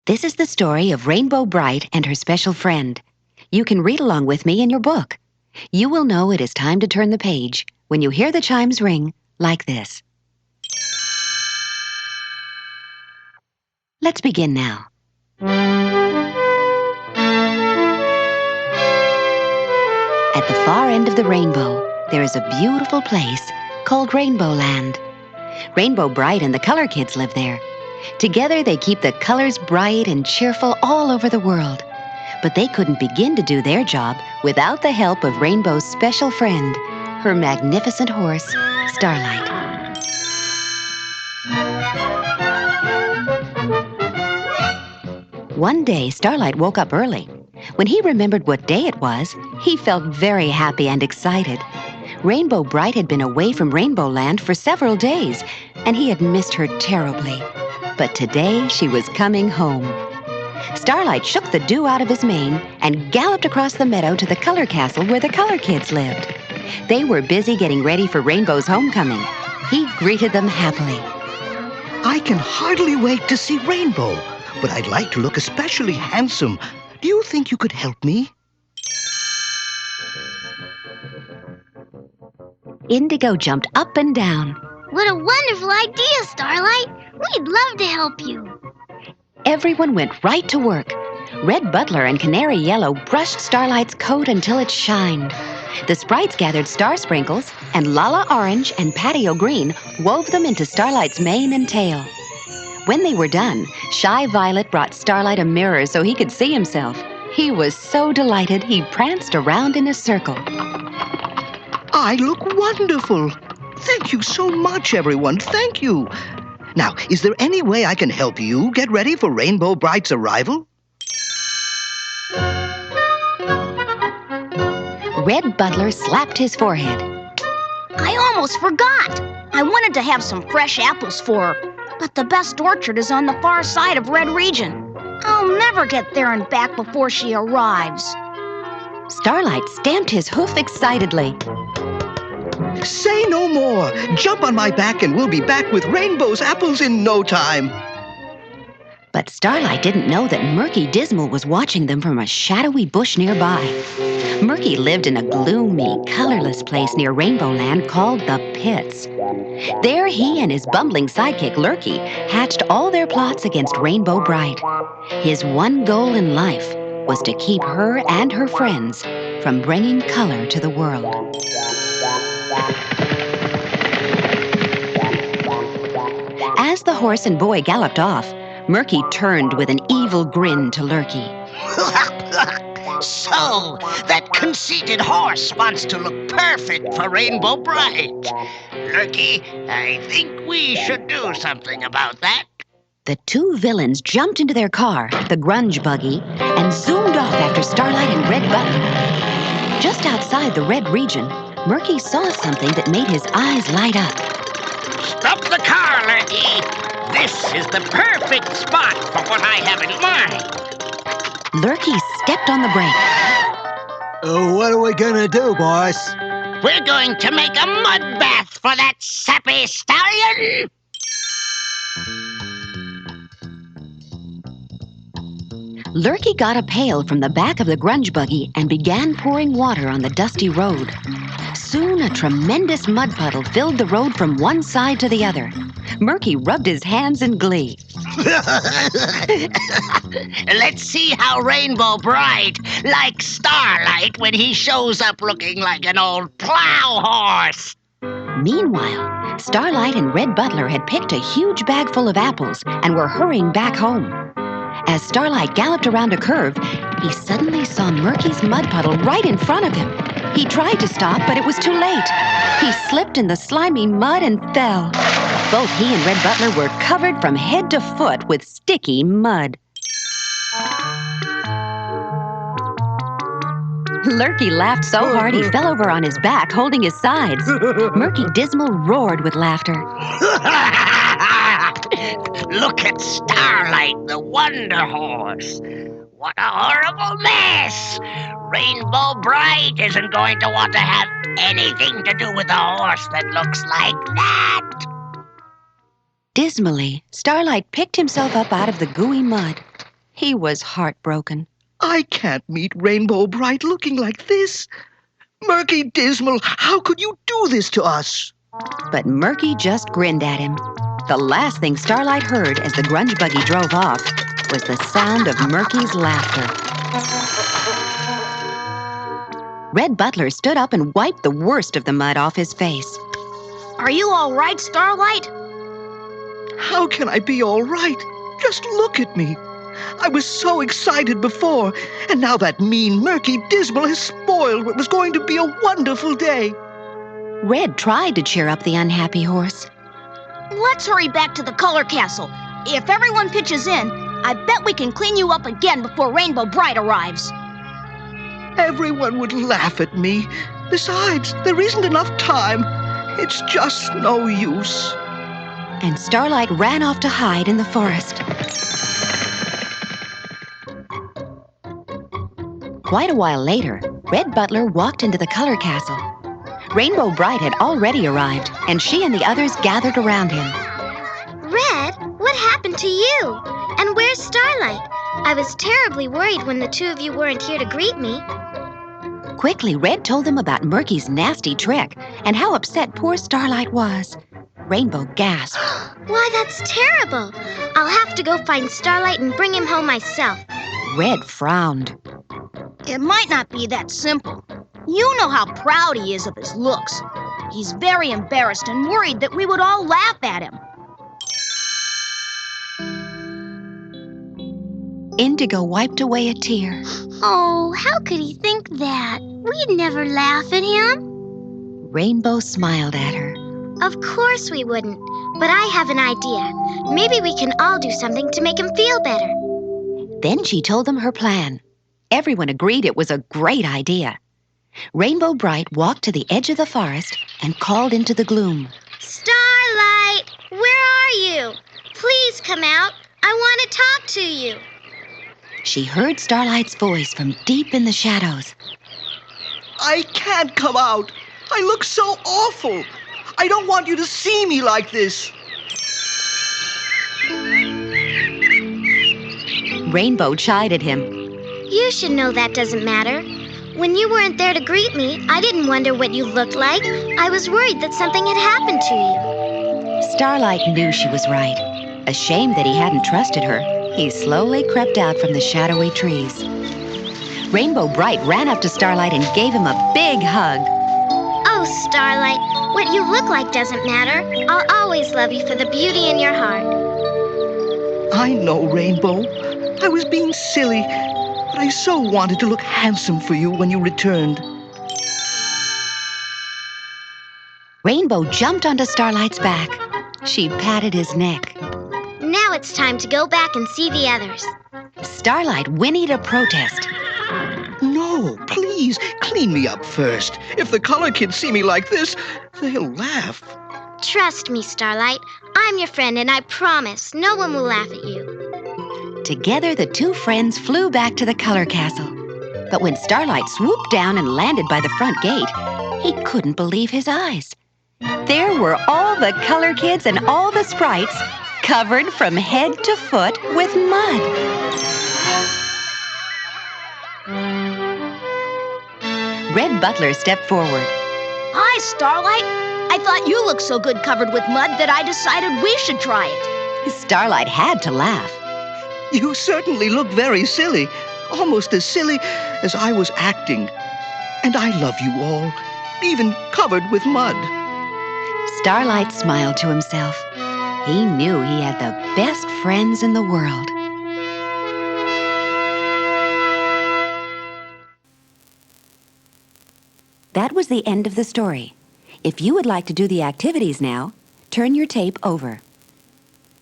This is the story of Rainbow Brite and her special friend. You can read along with me in your book. You will know it is time to turn the page when you hear the chimes ring like this. Let's begin now. At the far end of the rainbow, there is a beautiful place called Rainbow Land. Rainbow Brite and the Color Kids live there. Together, they keep the colors bright and cheerful all over the world. But they couldn't begin to do their job without the help of Rainbow's special friend, her magnificent horse, Starlight. One day, Starlight woke up early. When he remembered what day it was, he felt very happy and excited. Rainbow Brite had been away from Rainbow Land for several days, and he had missed her terribly. But today, she was coming home. Starlight shook the dew out of his mane and galloped across the meadow to the Color Castle where the Color Kids lived. They were busy getting ready for Rainbow's homecoming. He greeted them happily. I can hardly wait to see Rainbow, but I'd like to look especially handsome. Do you think you could help me? Indigo jumped up and down. What a wonderful idea, Starlight! We'd love to help you. Everyone went right to work. Red Butler and Canary Yellow brushed Starlight's coat until it shined. The Sprites gathered star sprinkles, and Lala Orange and Patio Green wove them into Starlight's mane and tail. When they were done, Shy Violet brought Starlight a mirror so he could see himself. He was so delighted he pranced around in a circle. I look wonderful. Thank you so much, everyone. Thank you. Now, is there any way I can help you get ready for Rainbow Brite's arrival? Red Butler slapped his forehead. I almost forgot. I wanted to have some fresh apples for her, but the best orchard is on the far side of Red Region. I'll never get there and back before she arrives. Starlight stamped his hoof excitedly. Say no more. Jump on my back and we'll be back with Rainbow's apples in no time. But Starlight didn't know that Murky Dismal was watching them from a shadowy bush nearby. Murky lived in a gloomy, colorless place near Rainbow Land called the Pits. There he and his bumbling sidekick Lurky hatched all their plots against Rainbow Brite. His one goal in life was to keep her and her friends from bringing color to the world. As the horse and boy galloped off, Murky turned with an evil grin to Lurky. So, that conceited horse wants to look perfect for Rainbow Brite. Lurky, I think we should do something about that. The two villains jumped into their car, the grunge buggy, and zoomed off after Starlight and Red Butler. Just outside the Red Region, Murky saw something that made his eyes light up. Stop the car, Lurky. This is the perfect spot for what I have in mind. Lurky stepped on the brake. What are we gonna do, boss? We're going to make a mud bath for that sappy stallion. Lurky got a pail from the back of the grunge buggy and began pouring water on the dusty road. Soon, a tremendous mud puddle filled the road from one side to the other. Murky rubbed his hands in glee. Let's see how Rainbow Brite likes Starlight when he shows up looking like an old plow horse. Meanwhile, Starlight and Red Butler had picked a huge bag full of apples and were hurrying back home. As Starlight galloped around a curve, he suddenly saw Murky's mud puddle right in front of him. He tried to stop, but it was too late. He slipped in the slimy mud and fell. Both he and Red Butler were covered from head to foot with sticky mud. Lurky laughed so hard he fell over on his back, holding his sides. Murky Dismal roared with laughter. Look at Starlight, the Wonder Horse. What a horrible mess! Rainbow Brite isn't going to want to have anything to do with a horse that looks like that. Dismally, Starlight picked himself up out of the gooey mud. He was heartbroken. I can't meet Rainbow Brite looking like this. Murky Dismal, how could you do this to us? But Murky just grinned at him. The last thing Starlight heard as the grunge buggy drove off was the sound of Murky's laughter. Red Butler stood up and wiped the worst of the mud off his face. Are you all right, Starlight? How can I be all right? Just look at me. I was so excited before, and now that mean Murky Dismal has spoiled what was going to be a wonderful day. Red tried to cheer up the unhappy horse. Let's hurry back to the Color Castle. If everyone pitches in, I bet we can clean you up again before Rainbow Brite arrives. Everyone would laugh at me. Besides, there isn't enough time. It's just no use. And Starlight ran off to hide in the forest. Quite a while later, Red Butler walked into the Color Castle. Rainbow Brite had already arrived, and she and the others gathered around him. Red, what happened to you? And where's Starlight? I was terribly worried when the two of you weren't here to greet me. Quickly, Red told them about Murky's nasty trick and how upset poor Starlight was. Rainbow gasped. Why, that's terrible. I'll have to go find Starlight and bring him home myself. Red frowned. It might not be that simple. You know how proud he is of his looks. He's very embarrassed and worried that we would all laugh at him. Indigo wiped away a tear. Oh, how could he think that? We'd never laugh at him. Rainbow smiled at her. Of course we wouldn't. But I have an idea. Maybe we can all do something to make him feel better. Then she told them her plan. Everyone agreed it was a great idea. Rainbow Brite walked to the edge of the forest and called into the gloom. Starlight, where are you? Please come out. I want to talk to you. She heard Starlight's voice from deep in the shadows. I can't come out. I look so awful. I don't want you to see me like this. Rainbow chided him. You should know that doesn't matter. When you weren't there to greet me, I didn't wonder what you looked like. I was worried that something had happened to you. Starlight knew she was right. Ashamed that he hadn't trusted her, he slowly crept out from the shadowy trees. Rainbow Brite ran up to Starlight and gave him a big hug. Oh, Starlight, what you look like doesn't matter. I'll always love you for the beauty in your heart. I know, Rainbow. I was being silly, but I so wanted to look handsome for you when you returned. Rainbow jumped onto Starlight's back. She patted his neck. Now it's time to go back and see the others. Starlight whinnied a protest. No, please, clean me up first. If the color kids see me like this, they'll laugh. Trust me, Starlight. I'm your friend, and I promise no one will laugh at you. Together, the two friends flew back to the Color Castle. But when Starlight swooped down and landed by the front gate, he couldn't believe his eyes. There were all the color kids and all the sprites covered from head to foot with mud. Red Butler stepped forward. Hi, Starlight. I thought you looked so good covered with mud that I decided we should try it. Starlight had to laugh. You certainly look very silly, almost as silly as I was acting. And I love you all, even covered with mud. Starlight smiled to himself. He knew he had the best friends in the world. That was the end of the story. If you would like to do the activities now, turn your tape over.